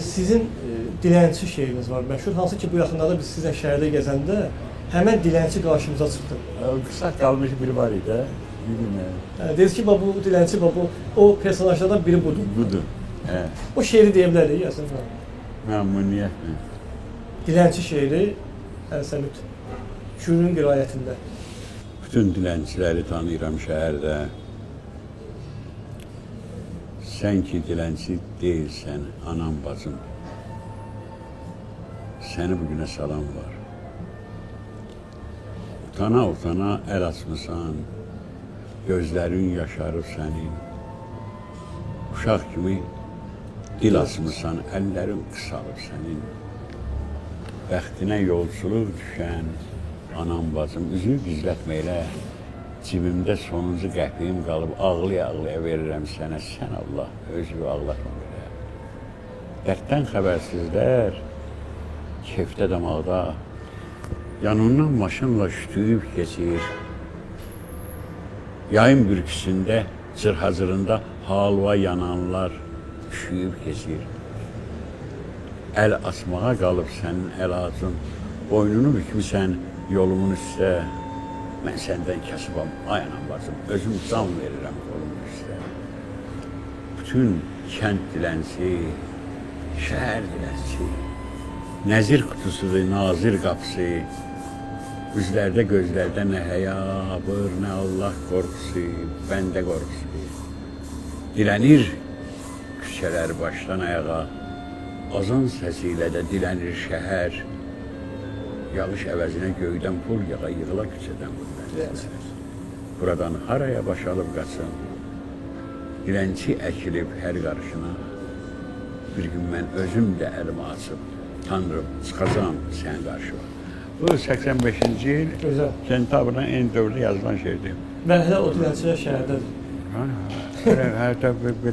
Sizin dilənçi şeiriniz var məşhur, hansı ki bu yaxınlarda biz sizlə şəhərdə gəzəndə həmən dilənçi qarşımıza çıxdı. Qısa qalmış biri var idi, bilmirəm. Dediniz ki, bu dilənçi, bu o personajlardan biri budur. Budur. O şeiri deyə bilərik, Yasin xan. Məmnuniyyətlə. Dilənçi şeiri Əl-Səmid Kürün qirayətində. Bütün dilənçiləri tanıyıram şəhərdə. Sən ki dilənçi deyilsən, anam bacım. Səni bugünə salam var. Utana əl açmısan, gözlərin yaşarıb sənin. Uşaq kimi dil açmısan, əllərin qısalıb sənin. Bəxtinə yolçuluq düşən anam bacım, üzünü gizlətməklə cibimdə sonuncu qəpiyim qalıb ağlaya-ağlaya verirəm sənə, sən Allah, özünü ağlatma belə. Dərddən xəbərsizlər, kefdə damaqda, yanından maşınla şütüyüb keçir. Yayın bürküsündə, cırhacırında halva yananlar üşüyüb keçir. Əl açmağa qalıb sənin əlacın, boynunu bükmüsən yolumun üstə. Mən səndən kasıbam, ay anam bacım, özüm can verirəm yolumun üstə. Bütün kənd dilənçi, şəhər dilənçi, nəzir qutusudur, nazir qapısı, üzlərdə gözlərdə nə həya, abır, nə Allah qorxusu, bəndə qorxusu. Dilənir küçələr başdan ayağa, azan səsi ilə də dilənir şəhər. Yağış əvəzinə göydən pul yağa yığıla küçədən bunlar. Buradan haraya başalıb qaçın, dilənçi əkilib hər qarşına. Bir gün mən özüm də əlimi açıb, Tanrım, çıxacam sən qarşıma. Bu 85-ci il sentyabrın en dövrdə yazılan şeydir. Və hələ o dilənçilər şəhərdədir. Hə,